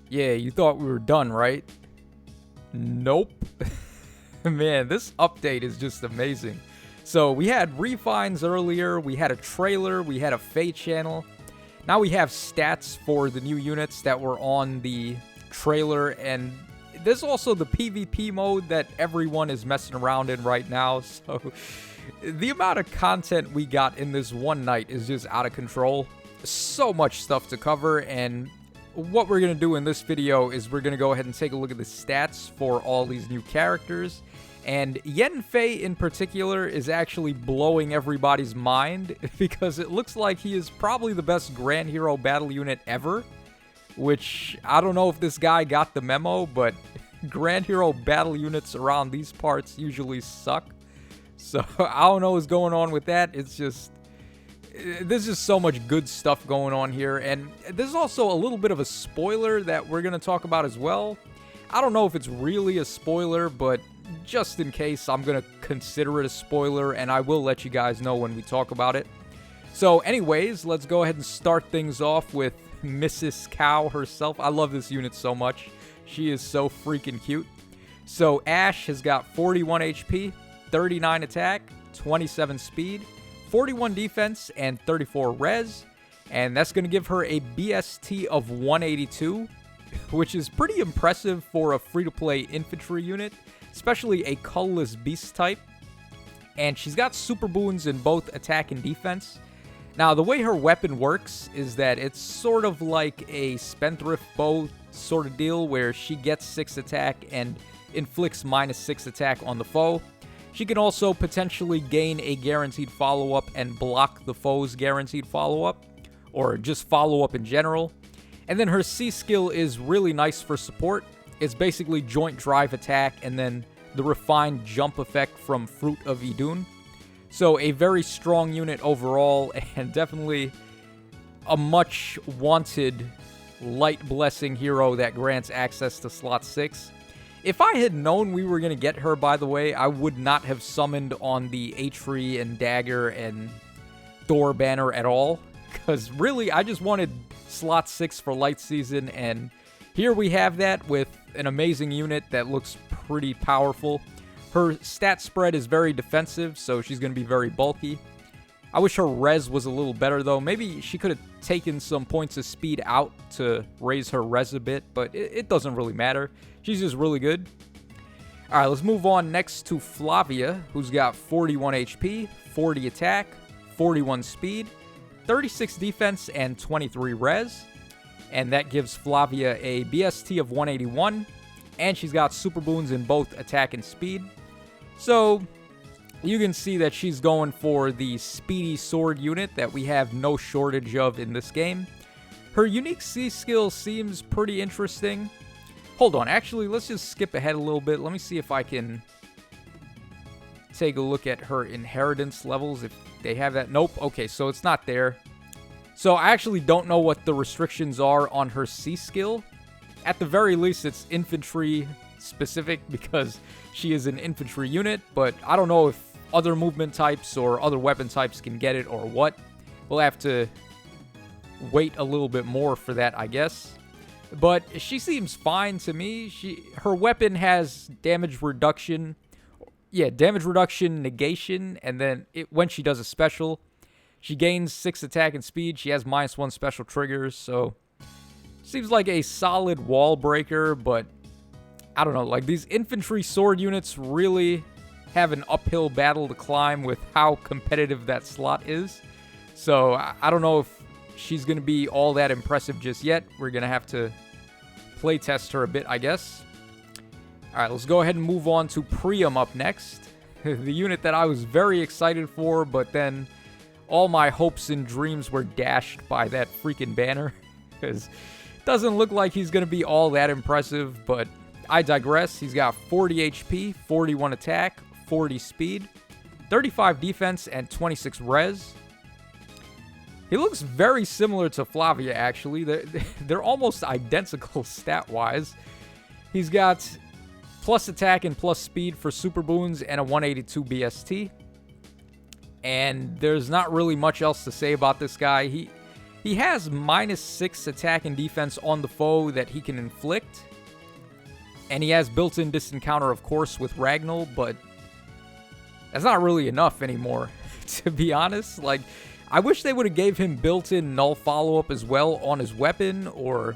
Yeah, you thought we were done, right? Nope. Man, this update is just amazing. So we had refines earlier, we had a trailer, we had a Fate channel. Now we have stats for the new units that were on the trailer, and there's also the PvP mode that everyone is messing around in right now. So the amount of content we got in this one night is just out of control. So much stuff to cover, and what we're going to do in this video is we're going to go ahead and take a look at the stats for all these new characters. And Yenfay in particular is actually blowing everybody's mind because it looks like he is probably the best Grand Hero battle unit ever. Which, I don't know if this guy got the memo, but Grand Hero battle units around these parts usually suck. So I don't know what's going on with that. It's just, there's just so much good stuff going on here. And there's also a little bit of a spoiler that we're going to talk about as well. I don't know if it's really a spoiler, but just in case, I'm going to consider it a spoiler, and I will let you guys know when we talk about it. So anyways, let's go ahead and start things off with Mrs. Cow herself. I love this unit so much. She is so freaking cute. So Ash has got 41 HP, 39 attack, 27 speed, 41 defense, and 34 res. And that's going to give her a BST of 182, which is pretty impressive for a free-to-play infantry unit, especially a colorless beast type. And she's got super boons in both attack and defense. Now, the way her weapon works is that it's sort of like a Spendthrift bow sort of deal where she gets 6 attack and inflicts -6 attack on the foe. She can also potentially gain a guaranteed follow-up and block the foe's guaranteed follow-up, or just follow-up in general. And then her C skill is really nice for support. It's basically joint drive attack and then the refined jump effect from Fruit of Idun. So a very strong unit overall, and definitely a much wanted light blessing hero that grants access to slot 6. If I had known we were going to get her, by the way, I would not have summoned on the Atri and Dagger and Thor banner at all. Because really, I just wanted slot 6 for light season, and here we have that with an amazing unit that looks pretty powerful. Her stat spread is very defensive, so she's going to be very bulky. I wish her res was a little better, though. Maybe she could have taken some points of speed out to raise her res a bit, but it doesn't really matter. She's just really good. All right, let's move on next to Flavia, who's got 41 HP, 40 attack, 41 speed, 36 defense, and 23 res. And that gives Flavia a BST of 181, and she's got super boons in both attack and speed. So you can see that she's going for the speedy sword unit that we have no shortage of in this game. Her unique C skill seems pretty interesting. Hold on, actually, let's just skip ahead a little bit. Let me see if I can take a look at her inheritance levels, if they have that. Nope, okay, so it's not there. So I actually don't know what the restrictions are on her C skill. At the very least, it's infantry specific because she is an infantry unit, but I don't know if other movement types or other weapon types can get it or what. We'll have to wait a little bit more for that, I guess. But she seems fine to me. Her weapon has damage reduction. Yeah, damage reduction, negation, and then when she does a special, she gains 6 attack and speed. She has -1 special triggers, so seems like a solid wall breaker, but I don't know, like these infantry sword units really have an uphill battle to climb with how competitive that slot is. So I don't know if she's going to be all that impressive just yet. We're going to have to play test her a bit, I guess. All right, let's go ahead and move on to Prium up next. The unit that I was very excited for, but then all my hopes and dreams were dashed by that freaking banner. Because it doesn't look like he's going to be all that impressive, but I digress. He's got 40 HP, 41 attack, 40 speed, 35 defense, and 26 res. He looks very similar to Flavia, actually. They're almost identical stat-wise. He's got plus attack and plus speed for super boons and a 182 BST. And there's not really much else to say about this guy. He has -6 attack and defense on the foe that he can inflict. And he has built-in distant counter, of course, with Ragnall, but that's not really enough anymore, to be honest. Like, I wish they would have gave him built-in null follow-up as well on his weapon, or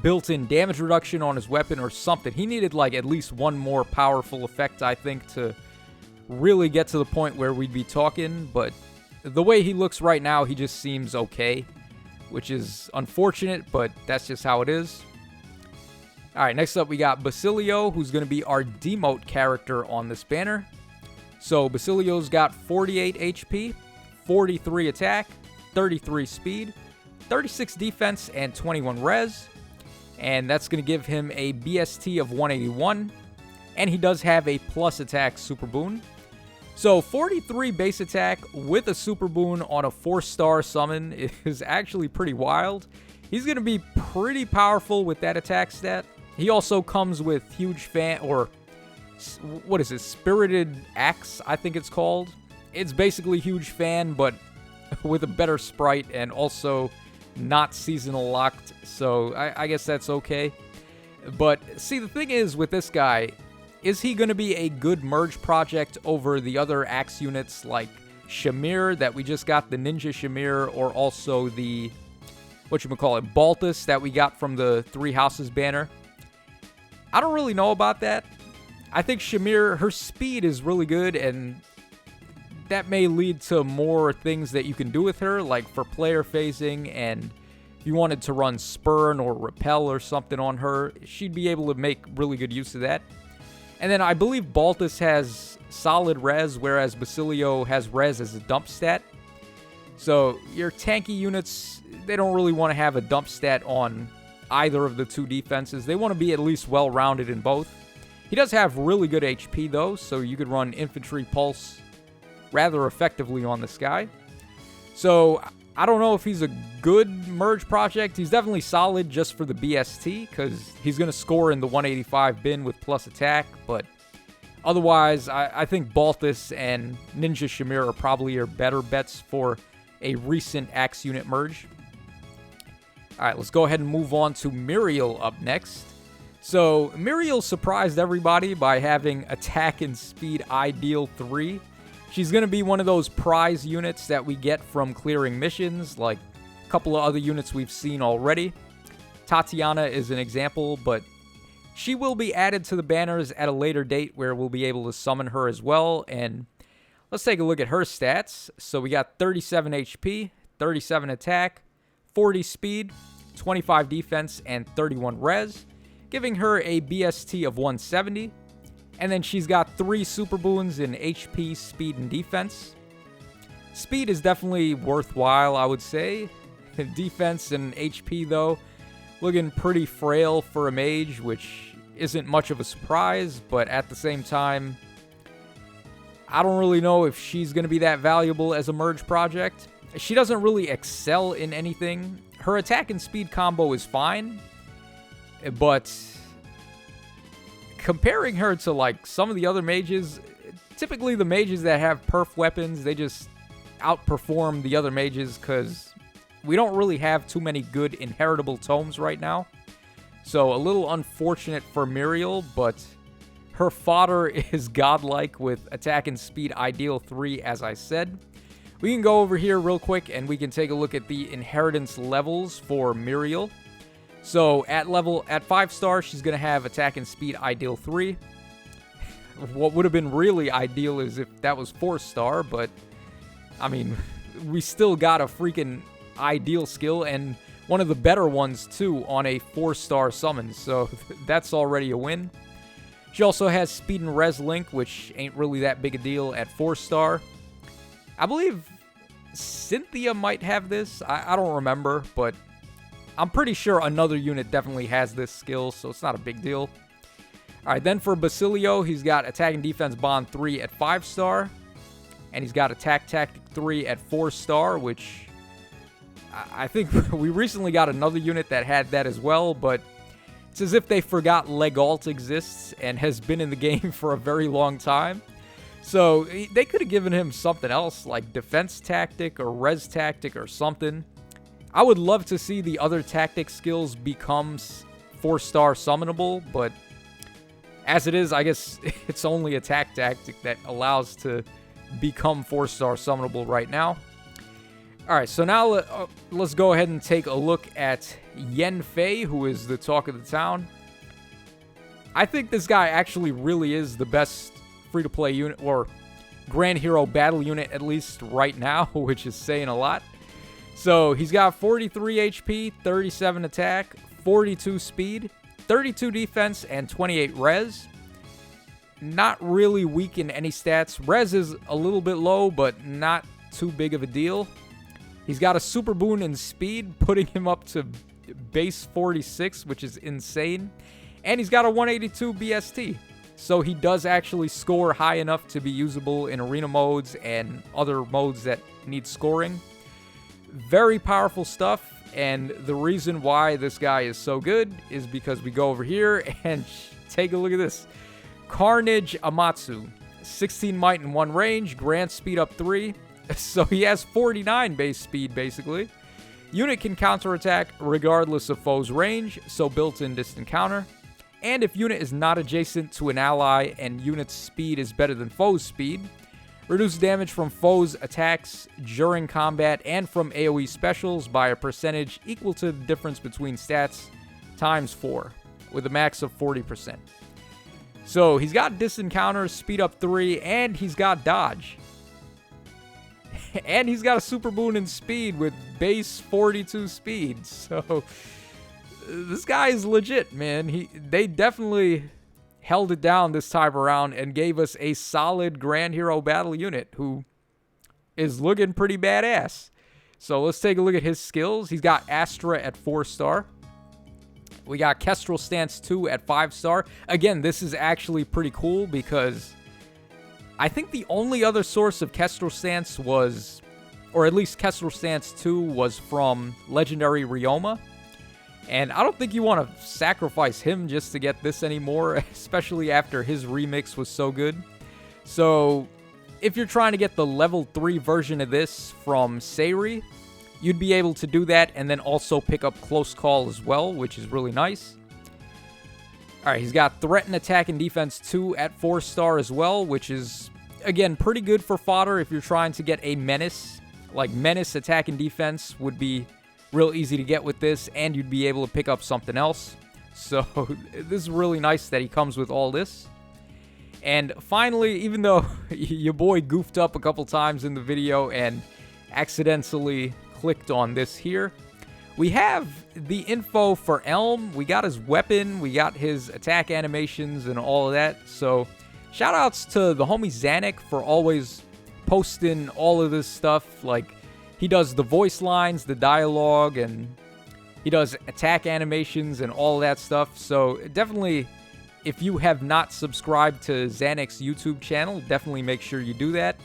built-in damage reduction on his weapon or something. He needed, like, at least one more powerful effect, I think, to really get to the point where we'd be talking. But the way he looks right now, he just seems okay, which is unfortunate, but that's just how it is. All right, next up we got Basilio, who's going to be our demote character on this banner. So Basilio's got 48 HP, 43 attack, 33 speed, 36 defense, and 21 res. And that's going to give him a BST of 181. And he does have a plus attack super boon. So 43 base attack with a super boon on a 4-star summon is actually pretty wild. He's going to be pretty powerful with that attack stat. He also comes with huge fan, or what is it, Spirited Axe, I think it's called. It's basically huge fan, but with a better sprite and also not seasonal locked. So I guess that's okay. But see, the thing is with this guy, is he going to be a good merge project over the other axe units like Shamir that we just got, the Ninja Shamir, or also the, whatchamacallit, Baltus that we got from the Three Houses banner? I don't really know about that. I think Shamir, her speed is really good, and that may lead to more things that you can do with her, like for player phasing, and if you wanted to run Spurn or Repel or something on her, she'd be able to make really good use of that. And then I believe Baltus has solid res, whereas Basilio has res as a dump stat. So your tanky units, they don't really want to have a dump stat on either of the two defenses. They want to be at least well-rounded in both. He does have really good HP, though, so you could run Infantry Pulse rather effectively on this guy. So I don't know if he's a good merge project. He's definitely solid just for the BST, because he's going to score in the 185 bin with plus attack. But otherwise, I think Baltus and Ninja Shamir are probably your better bets for a recent axe unit merge. All right, let's go ahead and move on to Muriel up next. So Muriel surprised everybody by having attack and speed ideal 3. She's going to be one of those prize units that we get from clearing missions, like a couple of other units we've seen already. Tatiana is an example, but she will be added to the banners at a later date where we'll be able to summon her as well. And let's take a look at her stats. So we got 37 HP, 37 attack, 40 speed, 25 defense, and 31 res, giving her a BST of 170. And then she's got 3 super boons in HP, speed, and defense. Speed is definitely worthwhile, I would say. Defense and HP, though, looking pretty frail for a mage, which isn't much of a surprise, but at the same time, I don't really know if she's going to be that valuable as a merge project. She doesn't really excel in anything. Her attack and speed combo is fine, but comparing her to like some of the other mages, typically the mages that have perf weapons, they just outperform the other mages because we don't really have too many good inheritable tomes right now. So a little unfortunate for Muriel, but her fodder is godlike with attack and speed ideal 3, as I said. We can go over here real quick and we can take a look at the inheritance levels for Muriel. So at 5-star, she's going to have attack and speed ideal 3. What would have been really ideal is if that was 4-star, but I mean, we still got a freaking ideal skill and one of the better ones too on a 4-star summon. So that's already a win. She also has speed and res link, which ain't really that big a deal at 4-star. I believe Cynthia might have this. I don't remember, but I'm pretty sure another unit definitely has this skill, so it's not a big deal. All right, then for Basilio, he's got attack and defense bond 3 at 5-star, and he's got attack tactic 3 at 4-star, which I think we recently got another unit that had that as well, but it's as if they forgot Legalt exists and has been in the game for a very long time. So they could have given him something else, like defense tactic or res tactic or something. I would love to see the other tactic skills become 4-star summonable, but as it is, I guess it's only attack tactic that allows to become 4-star summonable right now. Alright, so now let's go ahead and take a look at Yenfay, who is the talk of the town. I think this guy actually really is the best free-to-play unit, or Grand Hero battle unit at least right now, which is saying a lot. So he's got 43 HP, 37 attack, 42 speed, 32 defense, and 28 res. Not really weak in any stats. Res is a little bit low, but not too big of a deal. He's got a super boon in speed, putting him up to base 46, which is insane. And he's got a 182 BST. So he does actually score high enough to be usable in arena modes and other modes that need scoring. Very powerful stuff, and the reason why this guy is so good is because we go over here and take a look at this. Carnage Amatsu, 16 might and 1 range, grant speed up 3, so he has 49 base speed basically. Unit can counterattack regardless of foe's range, so built-in distant counter. And if unit is not adjacent to an ally and unit's speed is better than foe's speed, reduce damage from foes' attacks during combat and from AoE specials by a percentage equal to the difference between stats times 4, with a max of 40%. So he's got distant counters, speed up 3, and he's got dodge. And he's got a super boon in speed with base 42 speed. So this guy is legit, man. They definitely held it down this time around and gave us a solid Grand Hero battle unit who is looking pretty badass. So let's take a look at his skills. He's got Astra at 4-star. We got Kestrel Stance 2 at 5-star. Again, this is actually pretty cool because I think the only other source of Kestrel Stance was, or at least Kestrel Stance 2 was from Legendary Ryoma. And I don't think you want to sacrifice him just to get this anymore, especially after his remix was so good. So if you're trying to get the level 3 version of this from Seiri, you'd be able to do that and then also pick up Close Call as well, which is really nice. Alright, he's got Threaten, Attack, and Defense 2 at 4-star as well, which is, again, pretty good for fodder if you're trying to get a Menace. Like, Menace, Attack, and Defense would be real easy to get with this, and you'd be able to pick up something else. So this is really nice that he comes with all this. And finally, even though your boy goofed up a couple times in the video and accidentally clicked on this here, we have the info for Elm. We got his weapon, we got his attack animations and all of that. So shout outs to the homie Zanuck for always posting all of this stuff. Like, he does the voice lines, the dialogue, and he does attack animations and all of that stuff. So definitely, if you have not subscribed to Zanuck's YouTube channel, definitely make sure you do that.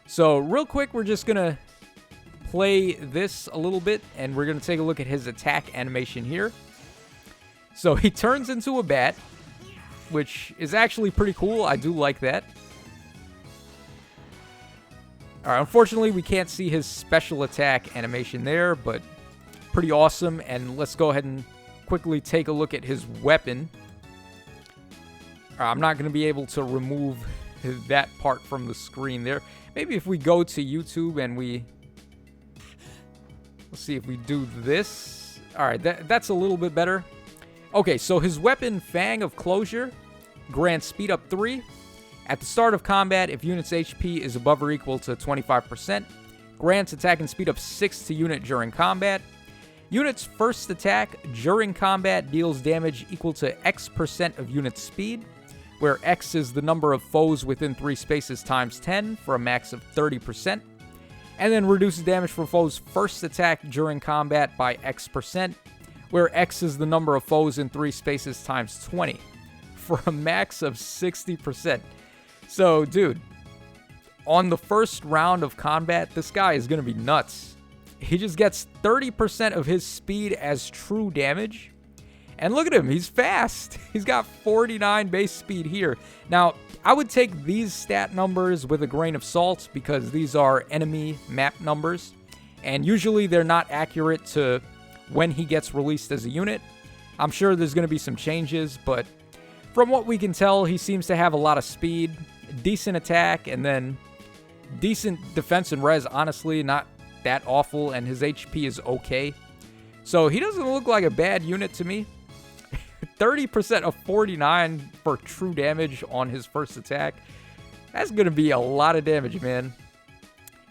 So real quick, we're just going to play this a little bit, and we're going to take a look at his attack animation here. So he turns into a bat, which is actually pretty cool. I do like that. Alright, unfortunately, we can't see his special attack animation there, but pretty awesome. And let's go ahead and quickly take a look at his weapon. I'm not going to be able to remove that part from the screen there. Maybe if we go to YouTube and let's see if we do this. Alright, that's a little bit better. Okay, so his weapon, Fang of Closure, grants speed up 3. At the start of combat, if unit's HP is above or equal to 25%, grants attack and speed up 6 to unit during combat. Unit's first attack during combat deals damage equal to X% of unit's speed, where X is the number of foes within 3 spaces times 10 for a max of 30%, and then reduces damage from foes' first attack during combat by X%, where X is the number of foes in 3 spaces times 20 for a max of 60%. So, dude, on the first round of combat, this guy is going to be nuts. He just gets 30% of his speed as true damage. And look at him, he's fast. He's got 49 base speed here. Now, I would take these stat numbers with a grain of salt because these are enemy map numbers. and usually they're not accurate to when he gets released as a unit. I'm sure there's going to be some changes, but from what we can tell, he seems to have a lot of speed, decent attack, and then decent defense and res, honestly, not that awful, and his HP is okay. So he doesn't look like a bad unit to me. 30% of 49 for true damage on his first attack. That's going to be a lot of damage, man.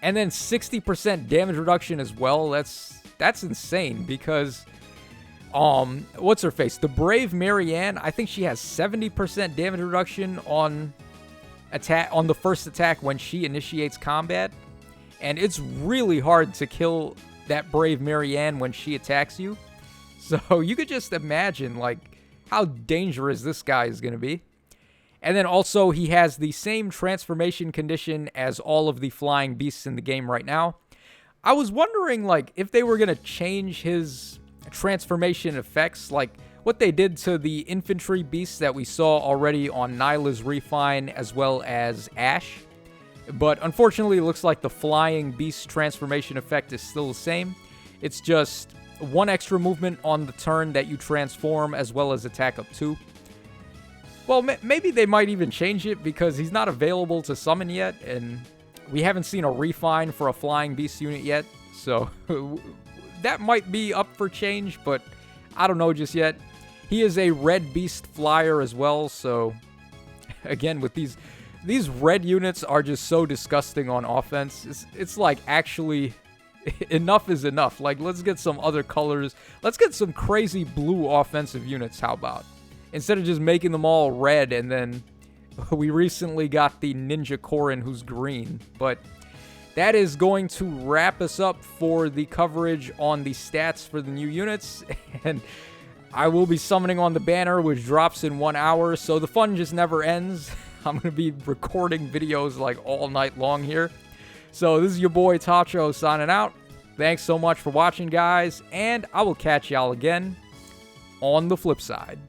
And then 60% damage reduction as well. That's insane because what's her face? The Brave Marianne, I think she has 70% damage reduction on the first attack when she initiates combat. And it's really hard to kill that Brave Marianne when she attacks you. So you could just imagine like how dangerous this guy is going to be. And then also he has the same transformation condition as all of the flying beasts in the game right now. I was wondering like if they were going to change his transformation effects, like what they did to the infantry beasts that we saw already on Nyla's Refine as well as Ash. But unfortunately, it looks like the flying beast transformation effect is still the same. It's just one extra movement on the turn that you transform as well as attack up 2. Well, maybe they might even change it because he's not available to summon yet, and we haven't seen a refine for a flying beast unit yet. So that might be up for change, but I don't know just yet. He is a red beast flyer as well, so again, with these red units are just so disgusting on offense. It's like actually enough is enough. Like, let's get some other colors. Let's get some crazy blue offensive units, how about? Instead of just making them all red, and then we recently got the Ninja Korin who's green. But that is going to wrap us up for the coverage on the stats for the new units. And I will be summoning on the banner, which drops in 1 hour, so the fun just never ends. I'm going to be recording videos like all night long here. So this is your boy Tacho signing out. Thanks so much for watching, guys, and I will catch y'all again on the flip side.